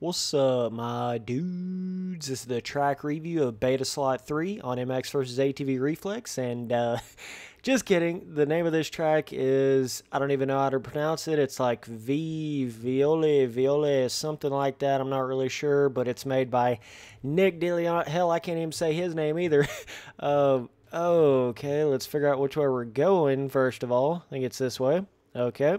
What's up, my dudes? This is the track review of Beta Slot 3 on MX versus ATV Reflex, and just kidding. The name of this track is, I don't even know how to pronounce it. It's like Viole, something like that. I'm not really sure, but it's made by Nick DeLeon. Hell, I can't even say his name either. Okay, let's figure out which way we're going, first of all. I think it's this way. Okay.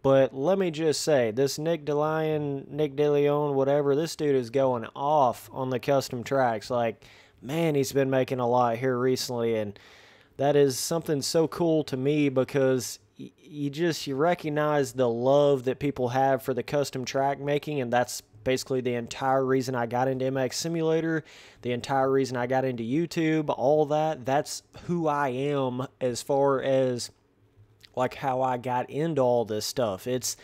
But let me just say, this Nick DeLeon, whatever, this dude is going off on the custom tracks. Like, man, he's been making a lot here recently, and that is something so cool to me because you recognize the love that people have for the custom track making, and that's basically the entire reason I got into MX Simulator, the entire reason I got into YouTube, all that. That's who I am as far as like how I got into all this stuff. It's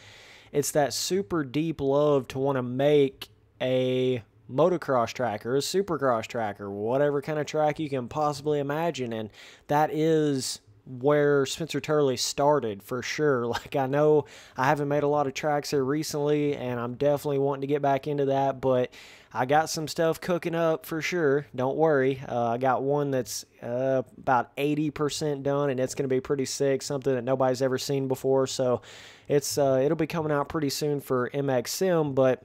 that super deep love to want to make a motocross track or a supercross track or whatever kind of track you can possibly imagine, and that is where Spencer Turley started for sure. Like, I know I haven't made a lot of tracks here recently, and I'm definitely wanting to get back into that, but I got some stuff cooking up for sure. Don't worry. I got one that's about 80% done, and it's going to be pretty sick, something that nobody's ever seen before. So it'll be coming out pretty soon for MX Sim. But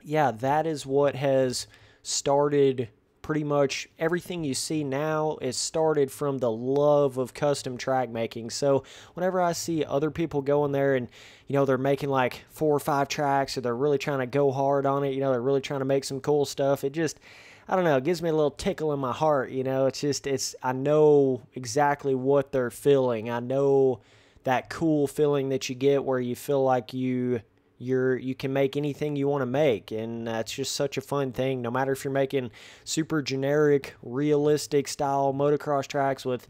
yeah, that is what has started pretty much everything you see now. Is started from the love of custom track making. So whenever I see other people going there and, you know, they're making like 4 or 5 tracks, or they're really trying to go hard on it, you know, they're really trying to make some cool stuff, it just, I don't know, it gives me a little tickle in my heart, you know. I know exactly what they're feeling. I know that cool feeling that you get where you feel like you can make anything you want to make, and it's just such a fun thing. No matter if you're making super generic, realistic style motocross tracks with,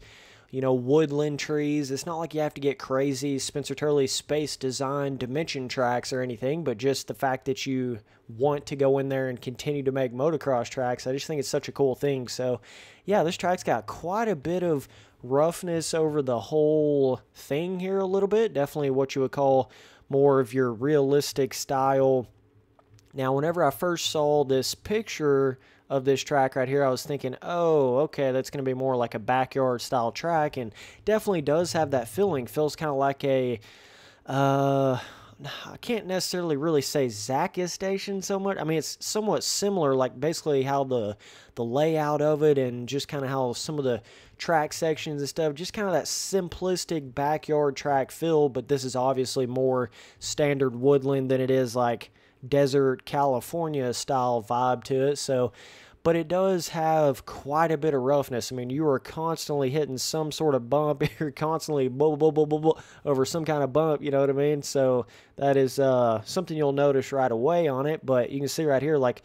you know, woodland trees, it's not like you have to get crazy Spencer Turley space design dimension tracks or anything, but just the fact that you want to go in there and continue to make motocross tracks, I just think it's such a cool thing. So yeah, this track's got quite a bit of roughness over the whole thing here a little bit. Definitely what you would call more of your realistic style. Now, whenever I first saw this picture of this track right here, I was thinking, oh, okay, that's going to be more like a backyard style track, and definitely does have that feeling. Feels kind of like a, I can't necessarily really say Zackus Station so much. I mean, it's somewhat similar, like basically how the layout of it and just kind of how some of the track sections and stuff, just kind of that simplistic backyard track feel, but this is obviously more standard woodland than it is like desert California style vibe to it. So, but it does have quite a bit of roughness. I mean, you are constantly hitting some sort of bump. You're constantly over some kind of bump, you know what I mean? So that is something you'll notice right away on it. But you can see right here, like,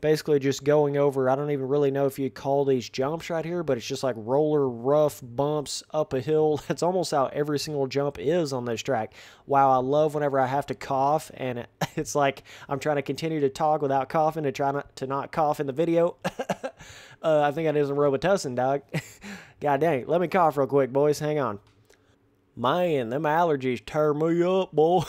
basically just going over, I don't even really know if you call these jumps right here, but it's just like roller rough bumps up a hill. That's almost how every single jump is on this track. Wow, I love whenever I have to cough, and it's like I'm trying to continue to talk without coughing and try not to cough in the video. I think I did some Robitussin, dog. God dang, let me cough real quick, boys. Hang on. Man, them allergies tear me up, boy.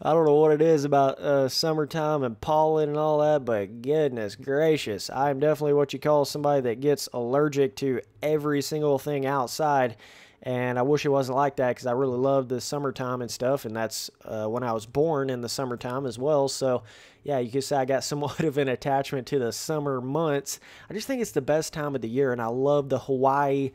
I don't know what it is about summertime and pollen and all that, but goodness gracious, I am definitely what you call somebody that gets allergic to every single thing outside, and I wish it wasn't like that because I really love the summertime and stuff, and that's when I was born in the summertime as well. So yeah, you could say I got somewhat of an attachment to the summer months. I just think it's the best time of the year, and I love the Hawaii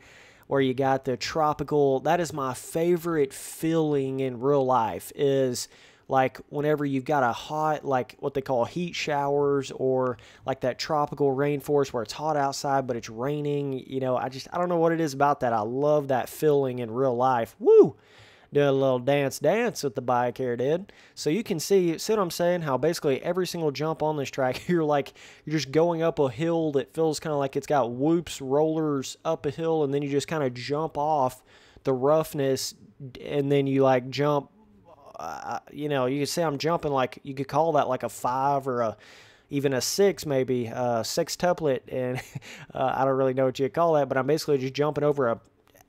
where you got the tropical. That is my favorite feeling in real life, is like whenever you've got a hot, like what they call heat showers, or like that tropical rainforest where it's hot outside but it's raining. You know, I don't know what it is about that. I love that feeling in real life. Woo! Doing a little dance with the bike here, dude. So you can see what I'm saying, how basically every single jump on this track, you're just going up a hill that feels kind of like it's got whoops, rollers up a hill, and then you just kind of jump off the roughness, and then you like jump, you know, you could say I'm jumping, like you could call that like a 5 or even a 6, maybe sextuplet, and I don't really know what you call that, but I'm basically just jumping over a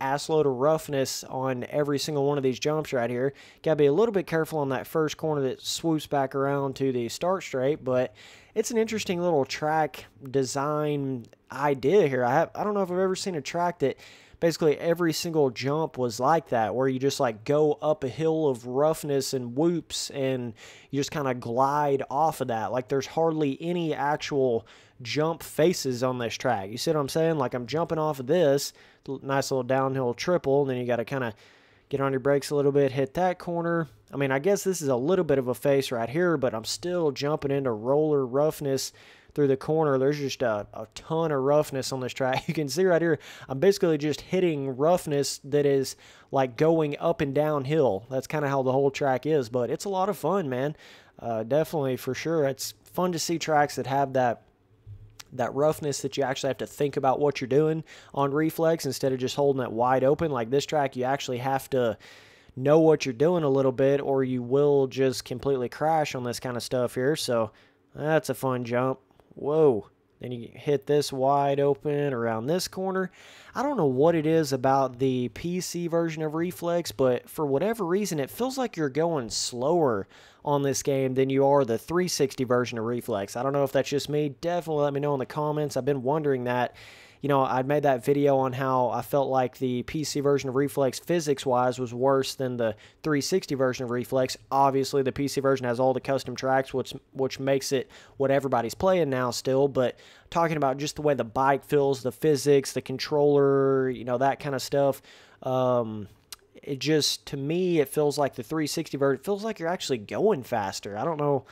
assload of roughness on every single one of these jumps right here. Gotta be a little bit careful on that first corner that swoops back around to the start straight, but it's an interesting little track design idea here. I don't know if I've ever seen a track that basically every single jump was like that, where you just like go up a hill of roughness and whoops and you just kind of glide off of that. Like there's hardly any actual jump faces on this track. You see what I'm saying? Like I'm jumping off of this nice little downhill triple, and then you got to kind of get on your brakes a little bit, hit that corner. I mean, I guess this is a little bit of a face right here, but I'm still jumping into roller roughness through the corner. There's just a ton of roughness on this track. You can see right here, I'm basically just hitting roughness that is like going up and downhill. That's kind of how the whole track is, but it's a lot of fun, man. Definitely, for sure. It's fun to see tracks that have that roughness that you actually have to think about what you're doing on reflex instead of just holding it wide open. Like this track, you actually have to know what you're doing a little bit, or you will just completely crash on this kind of stuff here. So that's a fun jump. Whoa. Then you hit this wide open around this corner. I don't know what it is about the PC version of Reflex, but for whatever reason, it feels like you're going slower on this game than you are the 360 version of Reflex. I don't know if that's just me. Definitely let me know in the comments. I've been wondering that. You know, I made that video on how I felt like the PC version of Reflex physics-wise was worse than the 360 version of Reflex. Obviously, the PC version has all the custom tracks, which makes it what everybody's playing now still. But talking about just the way the bike feels, the physics, the controller, you know, that kind of stuff, it just, to me, it feels like the 360 version, it feels like you're actually going faster. I don't know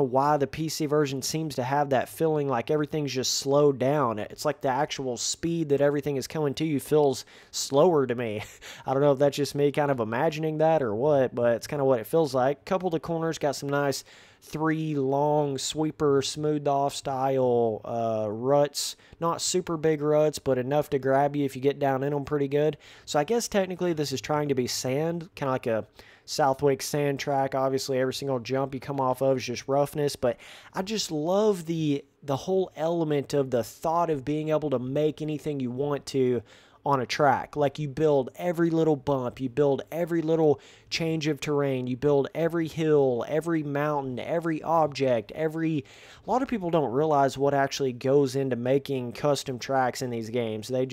why the PC version seems to have that feeling like everything's just slowed down. It's like the actual speed that everything is coming to you feels slower to me. I don't know if that's just me kind of imagining that or what, but it's kind of what it feels like. Couple of the corners got some nice 3 long sweeper smoothed off style ruts. Not super big ruts, but enough to grab you if you get down in them pretty good. So I guess technically this is trying to be sand, kind of like a Southwick sand track. Obviously every single jump you come off of is just roughness, but I just love the whole element of the thought of being able to make anything you want to on a track. Like you build every little bump, you build every little change of terrain, you build every hill, every mountain, every object, a lot of people don't realize what actually goes into making custom tracks in these games. They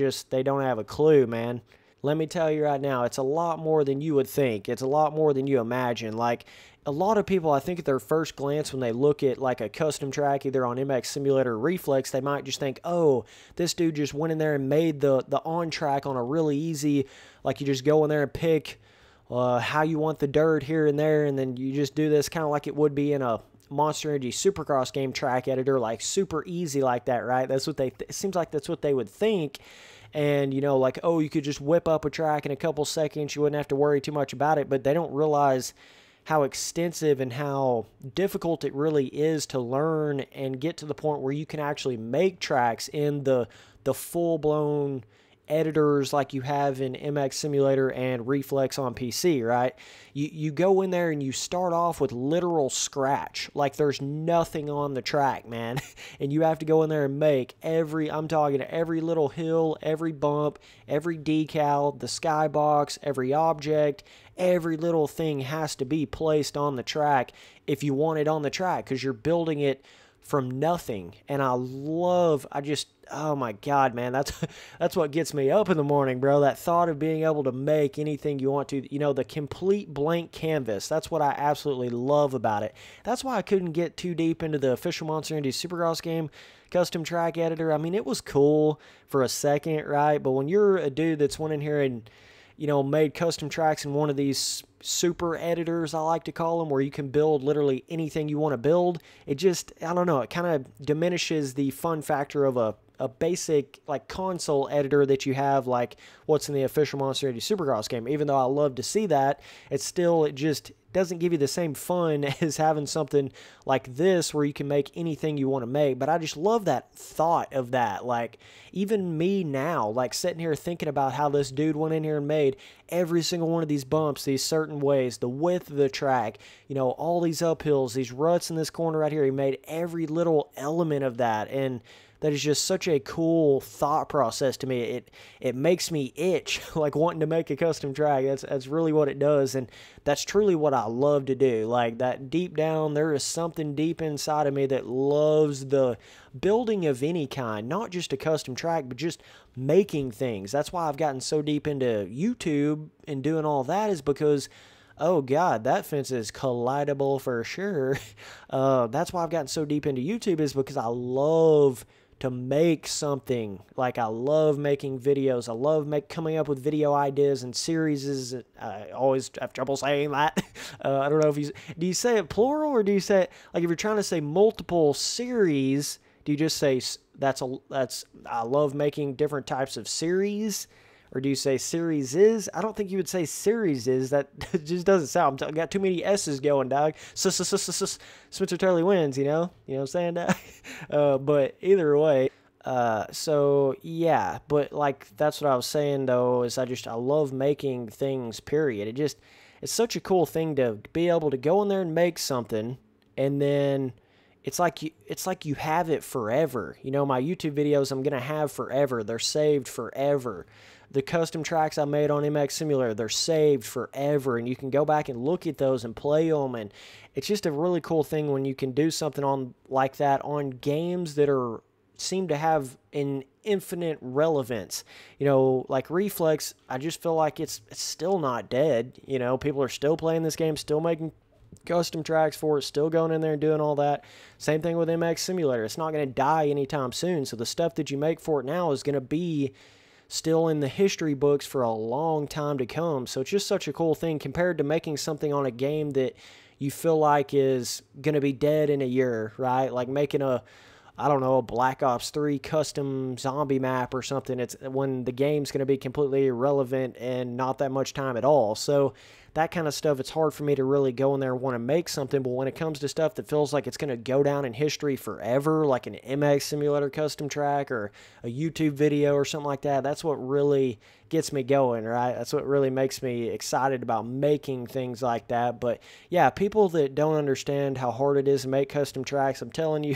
don't have a clue, man. Let me tell you right now, it's a lot more than you would think. It's a lot more than you imagine. Like, a lot of people, I think at their first glance, when they look at like a custom track, either on MX Simulator or Reflex, they might just think, oh, this dude just went in there and made the on-track on a really easy, like you just go in there and pick how you want the dirt here and there, and then you just do this kind of like it would be in a Monster Energy Supercross game track editor, like super easy like that, right? That's what it seems like that's what they would think. And, you know, like, oh, you could just whip up a track in a couple seconds. You wouldn't have to worry too much about it. But they don't realize how extensive and how difficult it really is to learn and get to the point where you can actually make tracks in the full-blown editors like you have in MX Simulator and Reflex on PC, right? You go in there and you start off with literal scratch. Like there's nothing on the track, man. And you have to go in there and make I'm talking every little hill, every bump, every decal, the skybox, every object, every little thing has to be placed on the track if you want it on the track, because you're building it from nothing. And oh my God, man, that's what gets me up in the morning, bro. That thought of being able to make anything you want to, you know, the complete blank canvas. That's what I absolutely love about it. That's why I couldn't get too deep into the official Monster Energy Supercross game custom track editor. I mean, it was cool for a second, right? But when you're a dude that's went in here and, you know, made custom tracks in one of these super editors, I like to call them, where you can build literally anything you want to build, it just, I don't know, it kind of diminishes the fun factor of a basic like console editor that you have, like what's in the official Monster Energy Supercross game. Even though I love to see that, it doesn't give you the same fun as having something like this where you can make anything you want to make. But I just love that thought of that. Like, even me now, like sitting here thinking about how this dude went in here and made every single one of these bumps these certain ways, the width of the track, you know, all these uphills, these ruts in this corner right here. He made every little element of that, and that is just such a cool thought process to me. It makes me itch, like wanting to make a custom track. That's really what it does, and that's truly what I love to do. Like, that deep down, there is something deep inside of me that loves the building of any kind, not just a custom track, but just making things. That's why I've gotten so deep into YouTube and doing all that, is because, oh God, that fence is collidable for sure. That's why I've gotten so deep into YouTube, is because I love to make something. Like, I love making videos. I love coming up with video ideas and series. I always have trouble saying that. I don't know if do you say it plural, or do you say it, like, if you're trying to say multiple series, do you just say I love making different types of series? Or do you say series is? I don't think you would say series is. That just doesn't sound. I got too many S's going, dog. Spencer Turley wins, you know? You know what I'm saying, dog? But either way, so yeah. But like, that's what I was saying though, is I love making things, period. It's such a cool thing to be able to go in there and make something, and then it's like you have it forever. You know, my YouTube videos I'm gonna have forever. They're saved forever. The custom tracks I made on MX Simulator, they're saved forever, and you can go back and look at those and play them, and it's just a really cool thing when you can do something like that on games that seem to have an infinite relevance. You know, like Reflex, I just feel like it's still not dead. You know, people are still playing this game, still making custom tracks for it, still going in there and doing all that. Same thing with MX Simulator. It's not going to die anytime soon, so the stuff that you make for it now is going to be still in the history books for a long time to come. So it's just such a cool thing compared to making something on a game that you feel like is going to be dead in a year, right? Like making a Black Ops 3 custom zombie map or something. It's when the game's going to be completely irrelevant and not that much time at all. So that kind of stuff, it's hard for me to really go in there and want to make something. But when it comes to stuff that feels like it's going to go down in history forever, like an MX Simulator custom track or a YouTube video or something like that, that's what really gets me going, right? That's what really makes me excited about making things like that. But yeah, people that don't understand how hard it is to make custom tracks, I'm telling you,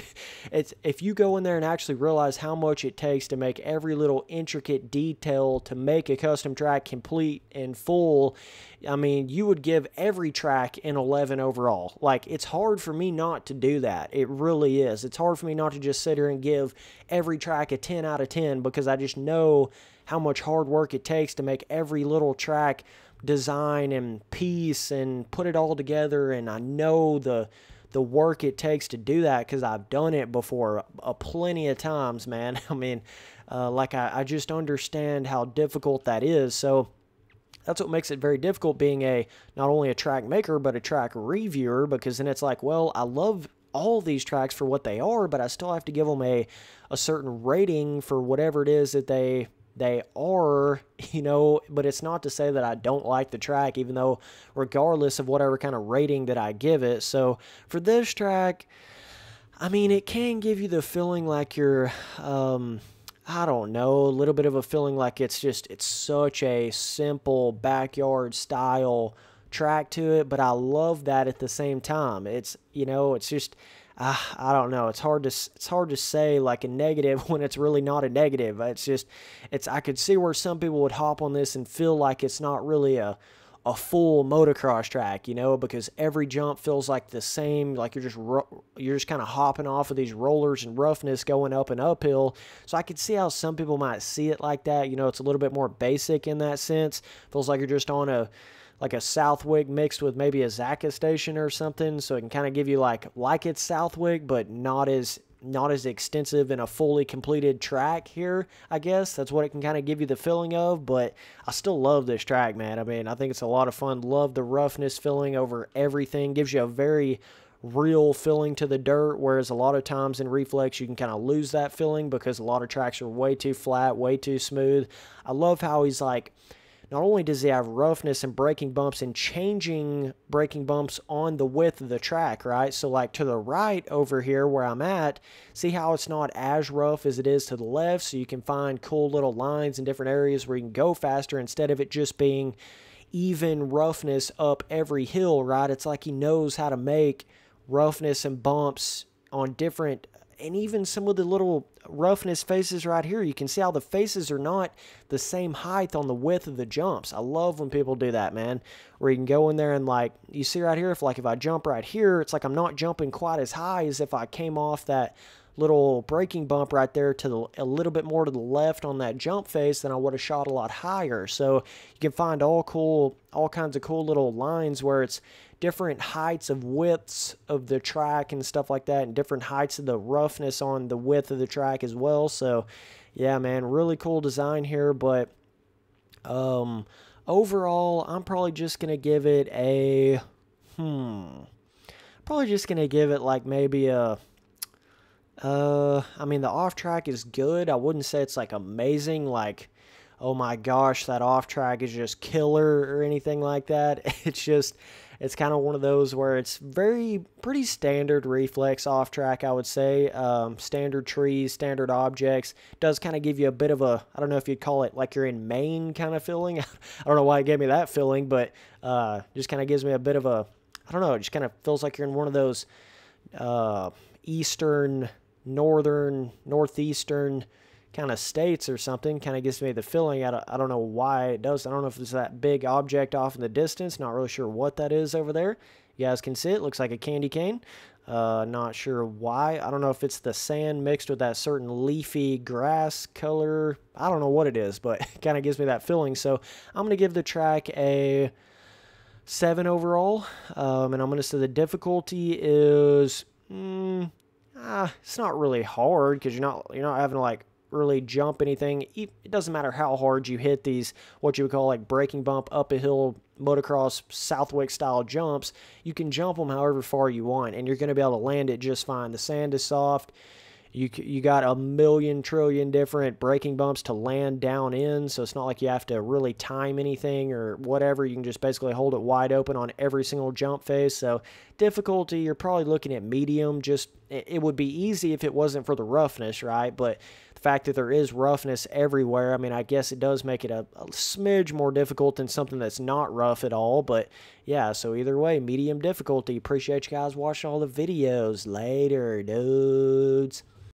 if you go in there and actually realize how much it takes to make every little intricate detail to make a custom track complete and full, I mean, you would give every track an 11 overall. Like, it's hard for me not to do that. It really is. It's hard for me not to just sit here and give every track a 10 out of 10, because I just know how much hard work it takes to make every little track design and piece and put it all together. And I know the work it takes to do that, because I've done it before plenty of times, man. I mean, I just understand how difficult that is. So that's what makes it very difficult being not only a track maker, but a track reviewer, because then it's like, well, I love all these tracks for what they are, but I still have to give them a certain rating for whatever it is that they are, you know. But it's not to say that I don't like the track, even though regardless of whatever kind of rating that I give it. So for this track, I mean, it can give you the feeling like you're, I don't know, a little bit of a feeling like it's such a simple backyard style track to it, but I love that at the same time. It's, you know, it's just, I don't know. It's hard to say like a negative when it's really not a negative. I could see where some people would hop on this and feel like it's not really a full motocross track, you know, because every jump feels like the same, like you're just kind of hopping off of these rollers and roughness going up and uphill. So I could see how some people might see it like that. You know, it's a little bit more basic in that sense. Feels like you're just on a Southwick mixed with maybe a Zaka station or something, so it can kind of give you like it's Southwick, but not as extensive in a fully completed track here, I guess. That's what it can kind of give you the feeling of, but I still love this track, man. I mean, I think it's a lot of fun. Love the roughness feeling over everything. Gives you a very real feeling to the dirt, whereas a lot of times in Reflex you can kind of lose that feeling because a lot of tracks are way too flat, way too smooth. I love how he's like, not only does he have roughness and braking bumps and changing braking bumps on the width of the track, right? So like to the right over here where I'm at, see how it's not as rough as it is to the left, so you can find cool little lines in different areas where you can go faster instead of it just being even roughness up every hill, right? It's like he knows how to make roughness and bumps on different, and even some of the little roughness faces right here, you can see how the faces are not the same height on the width of the jumps. I love when people do that, man, where you can go in there and like, you see right here, if I jump right here, it's like I'm not jumping quite as high as if I came off that little braking bump right there to a little bit more to the left on that jump face, then I would have shot a lot higher. So you can find all kinds of cool little lines where it's different heights of widths of the track and stuff like that, and different heights of the roughness on the width of the track as well. So yeah, man, really cool design here. But overall, I'm probably just gonna give it a like maybe a I mean, the off track is good. I wouldn't say it's like amazing, like, oh my gosh, that off track is just killer or anything like that. It's kind of one of those where it's pretty standard reflex off track, I would say. Standard trees, standard objects. Does kind of give you a bit of a, I don't know if you'd call it like you're in Maine kind of feeling. I don't know why it gave me that feeling, but just kind of gives me a bit of a, I don't know, it just kind of feels like you're in one of those eastern, northern, northeastern kind of states or something. Kind of gives me the feeling. I don't know why it does. I don't know if it's that big object off in the distance. Not really sure what that is over there. You guys can see it. Looks like a candy cane. Not sure why. I don't know if it's the sand mixed with that certain leafy grass color. I don't know what it is, but it kind of gives me that feeling. So I'm going to give the track a 7 overall. And I'm going to say the difficulty is it's not really hard because you're not having to like really jump anything. It doesn't matter how hard you hit these what you would call like braking bump up a hill motocross Southwick style jumps. You can jump them however far you want and you're going to be able to land it just fine. The sand is soft. You got a million trillion different braking bumps to land down in, so it's not like you have to really time anything or whatever. You can just basically hold it wide open on every single jump face. So difficulty, you're probably looking at medium. Just it would be easy if it wasn't for the roughness, right? But the fact that there is roughness everywhere, I mean, I guess it does make it a smidge more difficult than something that's not rough at all. But yeah, so either way, medium difficulty. Appreciate you guys watching all the videos. Later, dudes.